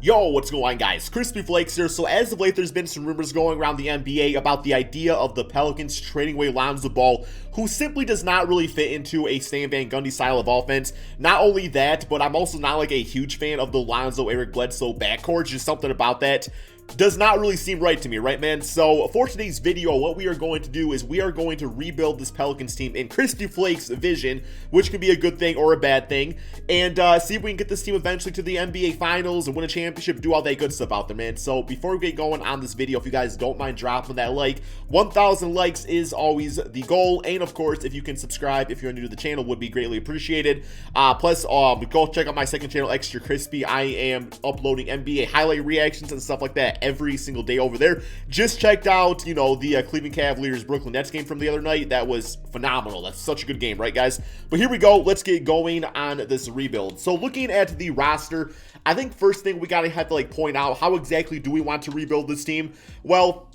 Yo, what's going on, guys? Crispy Flakes here. So as of late, there's been some rumors going around the NBA about the idea of the Pelicans trading away Lonzo Ball, who simply does not really fit into a Stan Van Gundy style of offense. Not only that, but I'm also not like a huge fan of the Lonzo Eric Bledsoe backcourt. Just something about that does not really seem right to me, right, man? So for today's video, what we are going to do is we are going to rebuild this Pelicans team in Crispy Flakes vision, which could be a good thing or a bad thing, and see if we can get this team eventually to the NBA Finals and win a championship, do all that good stuff out there, man. So before we get going on this video, if you guys don't mind dropping that like, 1,000 likes is always the goal, and of course, if you can subscribe if you're new to the channel, would be greatly appreciated. Plus, go check out my second channel, Extra Crispy. I am uploading NBA highlight reactions and stuff like that every single day over there. Just checked out, you know, the Cleveland Cavaliers Brooklyn Nets game from the other night. That was phenomenal. That's such a good game, right, guys? But here we go. Let's get going on this rebuild. So looking at the roster, I think first thing we gotta have to like point out, how exactly do we want to rebuild this team? Well,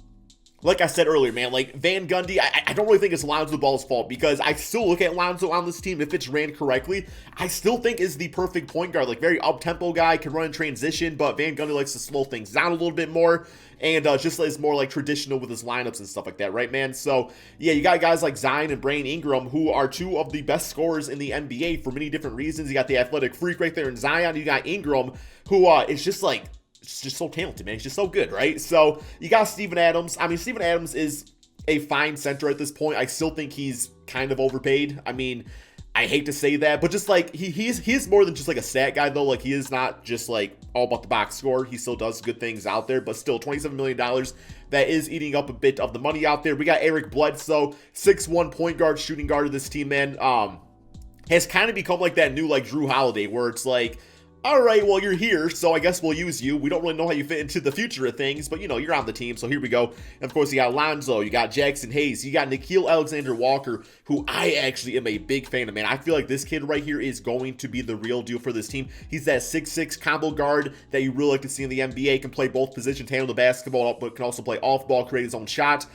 like I said earlier, man, like Van Gundy, I don't really think it's Lonzo Ball's fault, because I still look at Lonzo on this team, if it's ran correctly, I still think is the perfect point guard. Like, very up-tempo guy, can run in transition, but Van Gundy likes to slow things down a little bit more, and just is more like traditional with his lineups and stuff like that, right, man? So yeah, you got guys like Zeon and Brandon Ingram, who are two of the best scorers in the NBA for many different reasons. You got the athletic freak right there in Zeon. You got Ingram, who is just like, it's just so talented, man. He's just so good, right? So you got Steven Adams. I mean, Steven Adams is a fine center at this point. I still think he's kind of overpaid. I mean, I hate to say that, but just like he is more than just like a stat guy, though. Like, he is not just like all about the box score. He still does good things out there, but still $27 million. That is eating up a bit of the money out there. We got Eric Bledsoe, 6'1" point guard, shooting guard of this team, man. Has kind of become like that new like Drew Holiday, where it's like, all right, well, you're here, so I guess we'll use you. We don't really know how you fit into the future of things, but, you know, you're on the team, so here we go. And, of course, you got Lonzo, you got Jackson Hayes, you got Nickeil Alexander-Walker, who I actually am a big fan of, man. I feel like this kid right here is going to be the real deal for this team. He's that 6'6" combo guard that you really like to see in the NBA, can play both positions, handle the basketball, but can also play off-ball, create his own shot.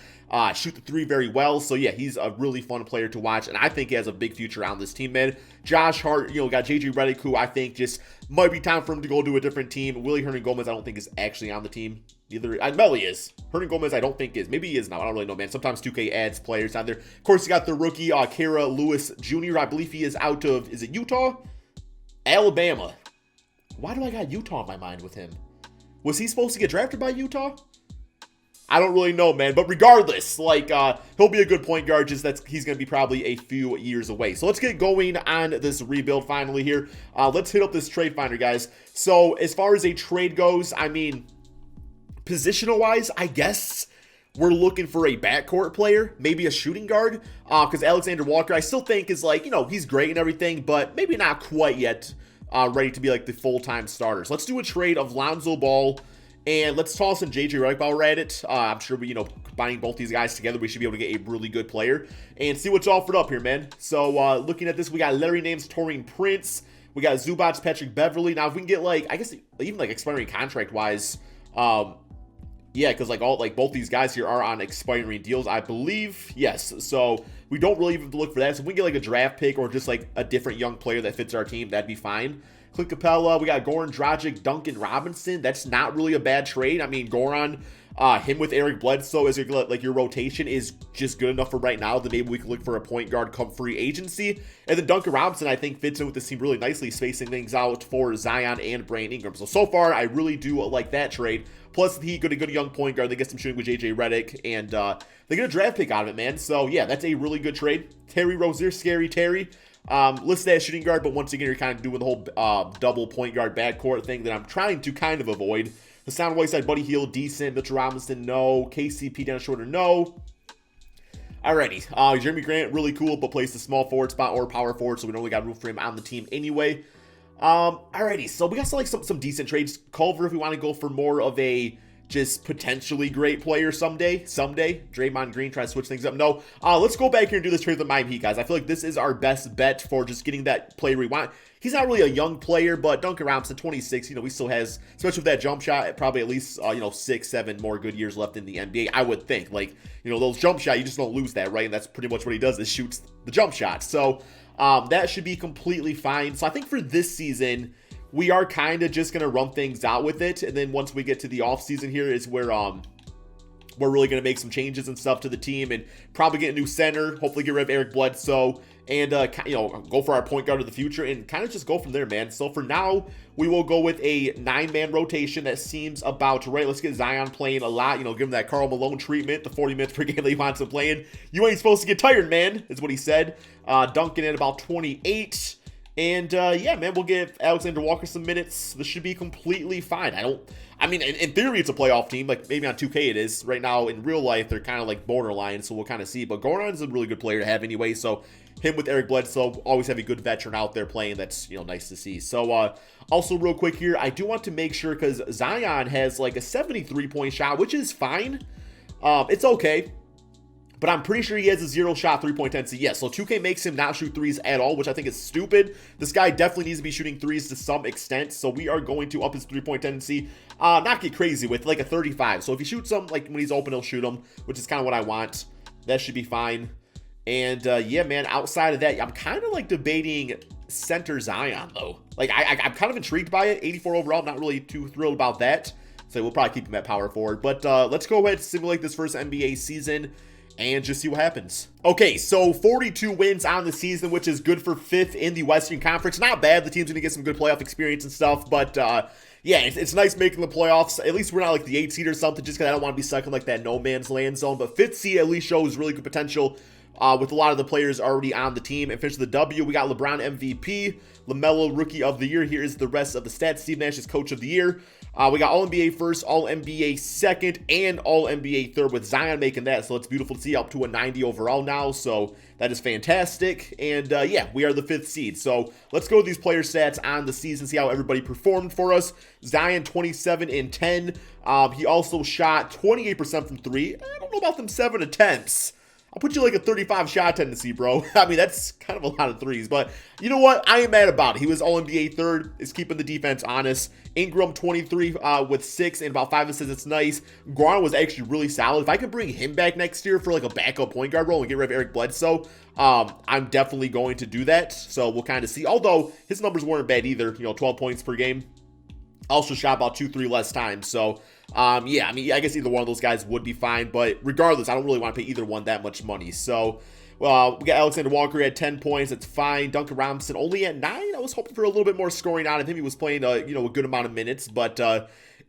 Shoot the three very well. So yeah, he's a really fun player to watch, and I think he has a big future on this team, man. Josh Hart, you know, got JJ Redick, who I think just might be time for him to go to a different team. Willie Hernan-Gomez, I don't think is actually on the team either. Well, he is. Hernan-Gomez, I don't think is. Maybe he is now. I don't really know, man. Sometimes 2K adds players on there. Of course, you got the rookie, Kara Lewis Jr. I believe he is out of, is it Utah? Alabama. Why do I got Utah in my mind with him? Was he supposed to get drafted by Utah? I don't really know, man, but regardless, like, he'll be a good point guard, just he's going to be probably a few years away. So let's get going on this rebuild finally here. Let's hit up this trade finder, guys. So as far as a trade goes, I mean, positional-wise, I guess we're looking for a backcourt player, maybe a shooting guard, because Alexander Walker, I still think is like, you know, he's great and everything, but maybe not quite yet ready to be like the full-time starter. So let's do a trade of Lonzo Ball, and let's toss in JJ Redick while we're at it. I'm sure we, you know, combining both these guys together, we should be able to get a really good player and see what's offered up here, man. So looking at this, we got Larry Names, Taurean Prince. We got Zubats, Patrick Beverly. Now, if we can get like, I guess even like expiring contract wise, yeah, because like both these guys here are on expiring deals, I believe. Yes, so we don't really even have to look for that. So if we can get like a draft pick or just like a different young player that fits our team, that'd be fine. Clint Capella, we got Goran Dragic, Duncan Robinson. That's not really a bad trade. I mean, Goran, him with Eric Bledsoe as your rotation is just good enough for right now that maybe we can look for a point guard come free agency. And then Duncan Robinson, I think, fits in with this team really nicely, spacing things out for Zeon and Brandon Ingram. So far, I really do like that trade. Plus, he got a good young point guard. They get some shooting with JJ Redick, and they get a draft pick out of it, man. So yeah, that's a really good trade. Terry Rozier, Scary Terry. Listed as shooting guard, but once again, you're kind of doing the whole double point guard backcourt thing that I'm trying to kind of avoid. The Sound Whiteside, Buddy Hield, decent. Mitchell Robinson, no. KCP, Dennis Schroeder, no. Alrighty. Jeremy Grant, really cool, but plays the small forward spot or power forward, so we don't really got room for him on the team anyway. Alrighty, so we got some decent trades. Culver, if we want to go for more of a just potentially great player someday. Draymond Green trying to switch things up. No, let's go back here and do this trade with the Miami Heat, guys. I feel like this is our best bet for just getting that player we want. He's not really a young player, but Duncan Robinson, 26, you know, he still has, especially with that jump shot, probably at least, 6, 7 more good years left in the NBA, I would think. Like, you know, those jump shot, you just don't lose that, right? And that's pretty much what he does, is shoots the jump shot. So, that should be completely fine. So I think for this season, we are kind of just going to run things out with it. And then once we get to the offseason here is where we're really going to make some changes and stuff to the team and probably get a new center, hopefully get rid of Eric Bledsoe, and, go for our point guard of the future and kind of just go from there, man. So for now, we will go with a 9-man rotation that seems about right. Let's get Zeon playing a lot, give him that Karl Malone treatment, the 40 minutes per game that he wants him playing. You ain't supposed to get tired, man, is what he said. Duncan at about 28. And, yeah, man, we'll give Alexander Walker some minutes. This should be completely fine. In theory, it's a playoff team. Like, maybe on 2K it is. Right now, in real life, they're kind of like borderline, so we'll kind of see. But Goran is a really good player to have anyway, so him with Eric Bledsoe, always have a good veteran out there playing. That's, nice to see. So, also real quick here, I do want to make sure, because Zeon has, like, a 73-point shot, which is fine. It's okay. But I'm pretty sure he has a 0-shot three-point tendency. Yes, so 2K makes him not shoot threes at all, which I think is stupid. This guy definitely needs to be shooting threes to some extent, so we are going to up his three-point tendency. Not get crazy with, like, a 35. So if he shoots them, like, when he's open, he'll shoot them, which is kind of what I want. That should be fine. And, yeah, man, outside of that, I'm kind of, like, debating center Zeon, though. Like, I'm kind of intrigued by it. 84 overall, not really too thrilled about that. So we'll probably keep him at power forward. But let's go ahead and simulate this first NBA season and just see what happens. Okay, so 42 wins on the season, which is good for 5th in the Western Conference. Not bad. The team's going to get some good playoff experience and stuff, but yeah, it's nice making the playoffs. At least we're not like the 8th seed or something, just because I don't want to be stuck in like that no man's land zone. But 5th seed at least shows really good potential with a lot of the players already on the team. And finish the W, we got LeBron MVP, LaMelo Rookie of the Year. Here is the rest of the stats. Steve Nash is Coach of the Year. We got All-NBA first, All-NBA second, and All-NBA third with Zeon making that. So it's beautiful to see up to a 90 overall now. So that is fantastic. And yeah, we are the 5th seed. So let's go with these player stats on the season, see how everybody performed for us. Zeon 27 and 10. He also shot 28% from 3. I don't know about them 7 attempts. I'll put you like a 35 shot tendency, bro. I mean, that's kind of a lot of threes, but you know what? I ain't mad about it. He was All-NBA third, is keeping the defense honest. Ingram 23 with 6 and about 5 assists. It's nice. Goran was actually really solid. If I can bring him back next year for like a backup point guard role and get rid of Eric Bledsoe, I'm definitely going to do that. So we'll kind of see. Although his numbers weren't bad either. 12 points per game. Also shot about 2-3 less times. So yeah, I mean, I guess either one of those guys would be fine, but regardless, I don't really want to pay either one that much money. So, we got Alexander Walker at 10 points. That's fine. Duncan Robinson only at 9. I was hoping for a little bit more scoring out of him. He was playing, a good amount of minutes, but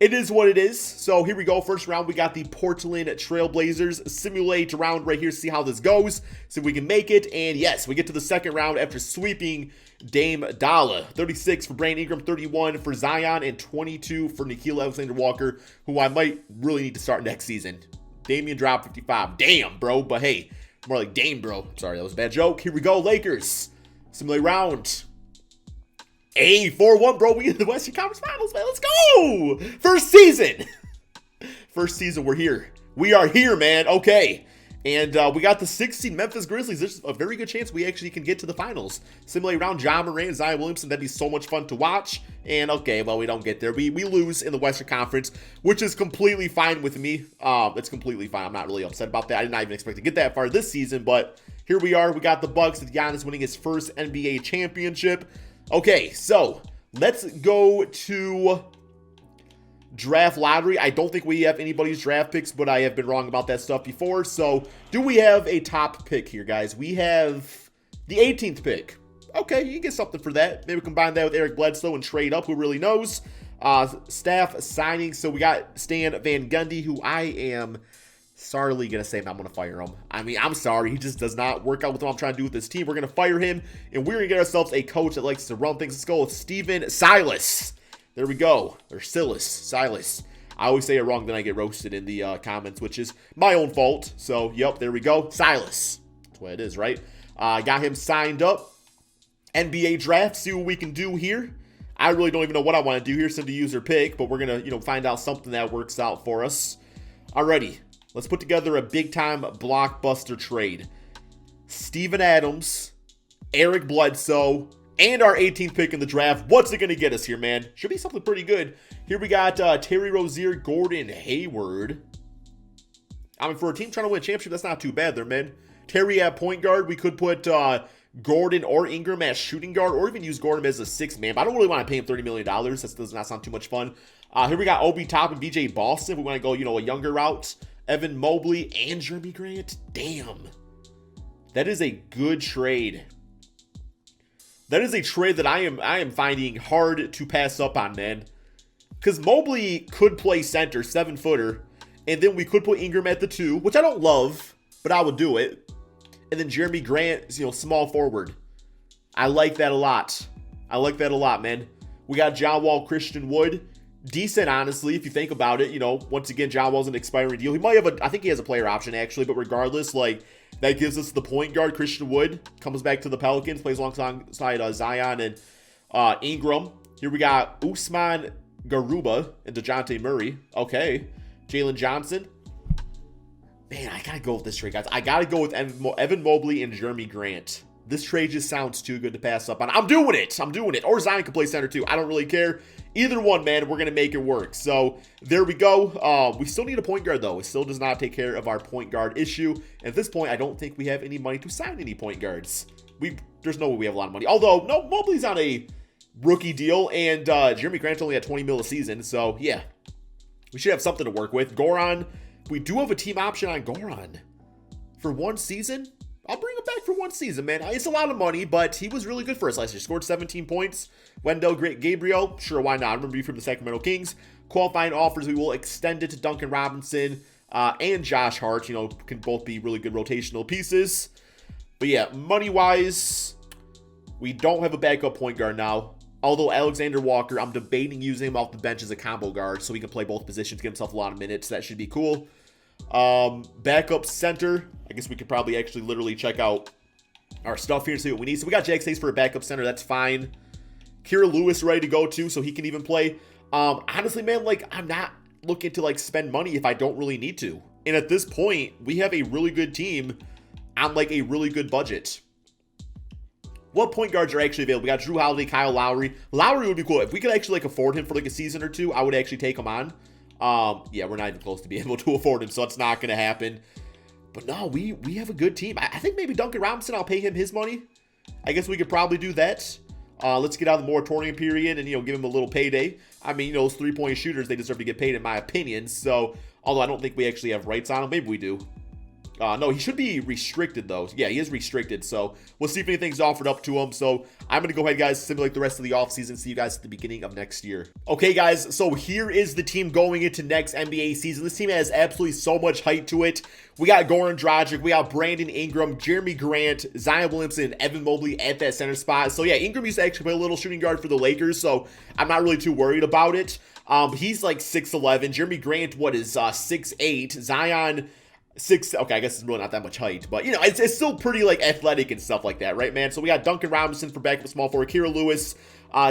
it is what it is. So here we go. First round, we got the Portland Trailblazers. Simulate round right here. See how this goes. See if we can make it. And yes, we get to the second round after sweeping Dame Dalla. 36 for Brandon Ingram, 31 for Zeon, and 22 for Nickeil Alexander-Walker, who I might really need to start next season. Damian dropped 55. Damn, bro. But hey, more like Dame, bro. Sorry, that was a bad joke. Here we go, Lakers. Simulate round. Hey, 4-1, bro. We in the Western Conference Finals, man. Let's go. First season. First season, we're here. We are here, man. Okay. And we got the 16 Memphis Grizzlies. There's a very good chance we actually can get to the finals. Simulate round, Ja Morant, Zion Williamson. That'd be so much fun to watch. And okay, well, we don't get there. We lose in the Western Conference, which is completely fine with me. It's completely fine. I'm not really upset about that. I did not even expect to get that far this season, but here we are. We got the Bucks with Giannis winning his first NBA championship. Okay, so let's go to draft lottery. I don't think we have anybody's draft picks, but I have been wrong about that stuff before. So do we have a top pick here, guys? We have the 18th pick. Okay, you can get something for that. Maybe combine that with Eric Bledsoe and trade up. Who really knows? Staff signing. So we got Stan Van Gundy, who I am sorely going to say I'm going to fire him. I mean, I'm sorry. He just does not work out with what I'm trying to do with this team. We're going to fire him, and we're going to get ourselves a coach that likes to run things. Let's go with Steven Silas. There we go. Or Silas. I always say it wrong, then I get roasted in the comments, which is my own fault. So, yep, there we go. Silas. That's what it is, right? Got him signed up. NBA draft. See what we can do here. I really don't even know what I want to do here. Send a user pick, but we're going to, find out something that works out for us. Alrighty. Let's put together a big-time blockbuster trade. Steven Adams, Eric Bledsoe, and our 18th pick in the draft. What's it going to get us here, man? Should be something pretty good. Here we got Terry Rozier, Gordon Hayward. I mean, for a team trying to win a championship, that's not too bad there, man. Terry at point guard. We could put Gordon or Ingram as shooting guard, or even use Gordon as a sixth man. But I don't really want to pay him $30 million. That does not sound too much fun. Here we got Obi Toppin, BJ Boston. We want to go, you know, a younger route. Evan Mobley and Jeremy Grant. Damn. That is a good trade. That is a trade that I am finding hard to pass up on, man. Because Mobley could play center, 7-footer. And then we could put Ingram at the 2, which I don't love, but I would do it. And then Jeremy Grant, you know, small forward. I like that a lot. I like that a lot, man. We got John Wall, Christian Wood. Decent, honestly, if you think about it. You know, once again, John Wall's an expiring deal. He might have I think he has a player option, actually. But regardless, like, that gives us the point guard. Christian Wood comes back to the Pelicans, plays alongside Zion and Ingram. Here we got Usman Garuba and DeJounte Murray. Okay. Jalen Johnson. Man, I gotta go with this trade, guys. I gotta go with Evan Mobley and Jeremy Grant. This trade just sounds too good to pass up on. I'm doing it. I'm doing it. Or Zion can play center too. I don't really care. Either one, man. We're going to make it work. So there we go. We still need a point guard, though. It still does not take care of our point guard issue. At this point, I don't think we have any money to sign any point guards. There's no way we have a lot of money. Although, no, Mobley's on a rookie deal. And Jeremy Grant's only at 20 mil a season. So, yeah. We should have something to work with. Goran. We do have a team option on Goran. For 1 season? I'll bring him back for 1 season, man. It's a lot of money, but he was really good for us last year. Scored 17 points. Wendell Gabriel, sure, why not? I remember you from the Sacramento Kings. Qualifying offers, we will extend it to Duncan Robinson and Josh Hart. You know, can both be really good rotational pieces. But yeah, money-wise, we don't have a backup point guard now. Although Alexander Walker, I'm debating using him off the bench as a combo guard so he can play both positions, give himself a lot of minutes. That should be cool. Backup center, I guess we could probably actually literally check out our stuff here and see what we need. So we got Jack Stace for a backup center. That's fine. Kira Lewis ready to go too, so he can even play. Honestly, man, like, I'm not looking to like spend money if I don't really need to. And at this point, we have a really good team on like a really good budget. What point guards are actually available? We got Drew Holiday, Kyle Lowry. Lowry would be cool. If we could actually like afford him for like a season or two, I would actually take him on. Yeah, we're not even close to being able to afford him, so it's not going to happen. But no, we have a good team. I think maybe Duncan Robinson, I'll pay him his money. I guess we could probably do that. Let's get out of the moratorium period and, you know, give him a little payday. I mean, you know, those three-point shooters, they deserve to get paid in my opinion. So, although I don't think we actually have rights on him. Maybe we do. No, he should be restricted, though. Yeah, he is restricted, so we'll see if anything's offered up to him. So I'm going to go ahead, guys, simulate the rest of the offseason. See you guys at the beginning of next year. Okay, guys, so here is the team going into next NBA season. This team has absolutely so much height to it. We got Goran Dragic, we got Brandon Ingram, Jeremy Grant, Zion Williamson, and Evan Mobley at that center spot. So yeah, Ingram used to actually play a little shooting guard for the Lakers, so I'm not really too worried about it. He's like 6'11". Jeremy Grant, what is 6'8". Zion... okay, I guess it's really not that much height, but, you know, it's still pretty, like, athletic and stuff like that, right, man? So we got Duncan Robinson for backup small forward, Kira Lewis,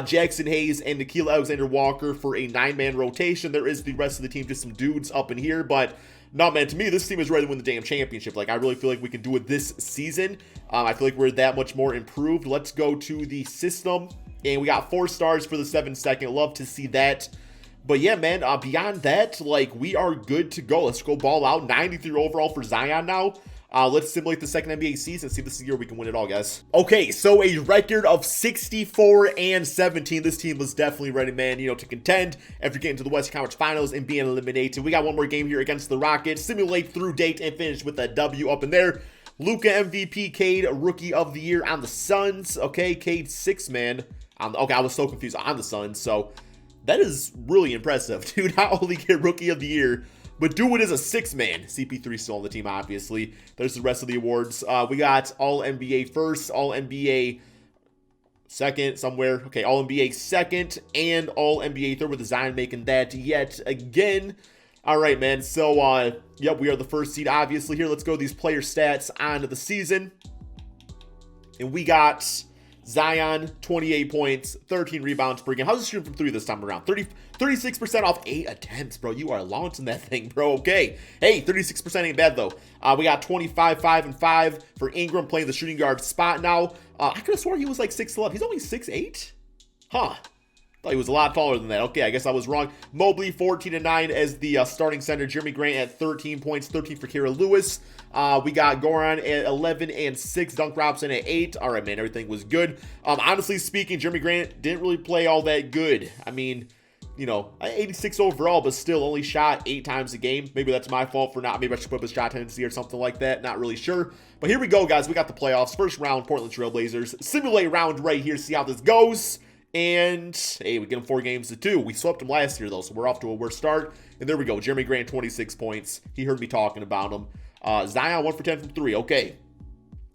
Jackson Hayes, and Nickeil Alexander-Walker for a 9-man rotation. There is the rest of the team, just some dudes up in here, but, no, man, to me, this team is ready to win the damn championship. Like, I really feel like we can do it this season. I feel like we're that much more improved. Let's go to the system, and we got 4 stars for the 7-second. Love to see that. But yeah, man, beyond that, like, we are good to go. Let's go ball out. 93 overall for Zion now. Let's simulate the second NBA season. See if this is the year we can win it all, guys. Okay, so a record of 64-17. This team was definitely ready, man, you know, to contend after getting to the Western Conference Finals and being eliminated. We got one more game here against the Rockets. Simulate through date and finish with a W up in there. Luka MVP, Cade, Rookie of the Year on the Suns. Okay, Cade 6-man. Okay, I was so confused on the Suns, so... that is really impressive to not only get Rookie of the Year, but do it as a 6-man. CP3 still on the team, obviously. There's the rest of the awards. We got All-NBA first, All-NBA second somewhere. Okay, All-NBA second, and All-NBA third, with Zion making that yet again. All right, man. So, yep, we are the first seed, obviously. Here, let's go these player stats on the season. And we got... Zion, 28 points, 13 rebounds per game. How's he shooting from 3 this time around? 36% off 8 attempts, bro. You are launching that thing, bro. Okay. Hey, 36% ain't bad, though. We got 25, 5, and 5 for Ingram playing the shooting guard spot now. I could have sworn he was like 6'11". He's only 6'8"? Huh. Thought he was a lot taller than that. Okay, I guess I was wrong. Mobley, 14-9 as the starting center. Jeremy Grant at 13 points, 13 for Kira Lewis. We got Goran at 11 and 6. Dunk Robinson at 8. All right, man, everything was good. Honestly speaking, Jeremy Grant didn't really play all that good. I mean, you know, 86 overall, but still only shot 8 times a game. Maybe that's my fault for not. Maybe I should put up his shot tendency or something like that. Not really sure. But here we go, guys. We got the playoffs. First round, Portland Trailblazers. Simulate round right here. See how this goes. And, hey, we get them 4 games to 2. We swept them last year, though, so we're off to a worse start. And there we go. Jeremy Grant, 26 points. He heard me talking about him. Zeon, 1 for 10 from 3. Okay.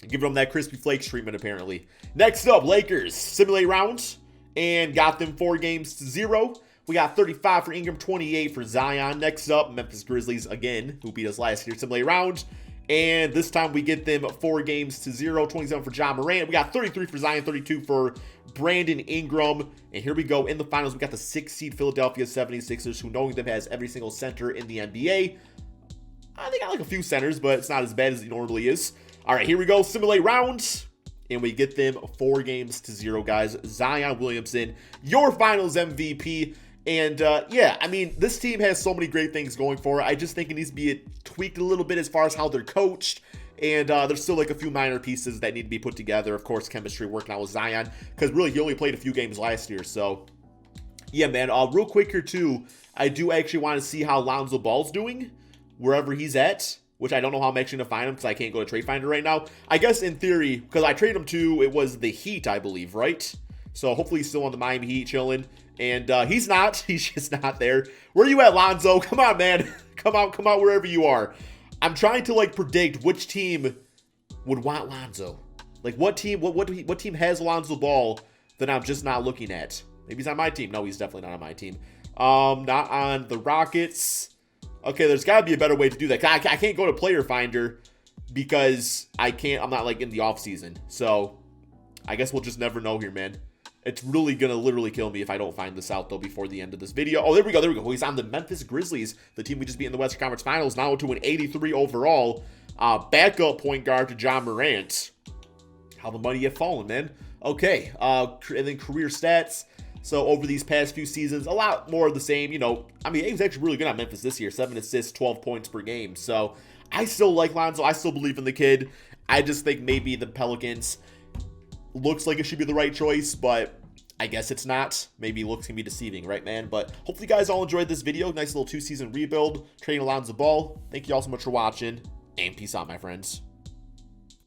Giving them that crispy flakes treatment, apparently. Next up, Lakers. Simulate round. And got them 4 games to 0. We got 35 for Ingram, 28 for Zeon. Next up, Memphis Grizzlies, again, who beat us last year. Simulate round. And this time we get them 4 games to 0. 27 for John Morant. We got 33 for Zion, 32 for Brandon Ingram. And here we go. In the finals, we got the 6th seed Philadelphia 76ers, who, knowing them, has every single center in the NBA. They got like a few centers, but it's not as bad as it normally is. All right, here we go. Simulate round. And we get them 4 games to 0, guys. Zion Williamson, your finals MVP. And, yeah, I mean, this team has so many great things going for it. I just think it needs to be tweaked a little bit as far as how they're coached. And there's still, like, a few minor pieces that need to be put together. Of course, chemistry working out with Zion. Because, really, he only played a few games last year. So, yeah, man. Real quick here, too. I do actually want to see how Lonzo Ball's doing, wherever he's at. Which I don't know how I'm actually going to find him because I can't go to Trade Finder right now. I guess, in theory, because I traded him to, it was the Heat, I believe, right? So, hopefully he's still on the Miami Heat chilling. And he's not. He's just not there. Where are you at, Lonzo? Come on, man. Come out wherever you are. I'm trying to, like, predict which team would want Lonzo. Like, what team has Lonzo Ball that I'm just not looking at? Maybe he's on my team. No, he's definitely not on my team. Not on the Rockets. Okay, there's got to be a better way to do that. I can't go to Player Finder because I'm not, like, in the off season. So, I guess we'll just never know here, man. It's really going to literally kill me if I don't find this out, though, before the end of this video. Oh, there we go. He's on the Memphis Grizzlies, the team we just beat in the Western Conference Finals, now to an 83 overall. Backup point guard to John Morant. How the money have fallen, man. Okay, and then career stats. So, over these past few seasons, a lot more of the same. You know, I mean, he was actually really good on Memphis this year. 7 assists, 12 points per game. So, I still like Lonzo. I still believe in the kid. I just think maybe the Pelicans looks like it should be the right choice, but I guess it's not. Maybe looks can be deceiving, right, man? But hopefully you guys all enjoyed this video. Nice little 2-season rebuild, trading Lonzo Ball. Thank you all so much for watching, and peace out, my friends.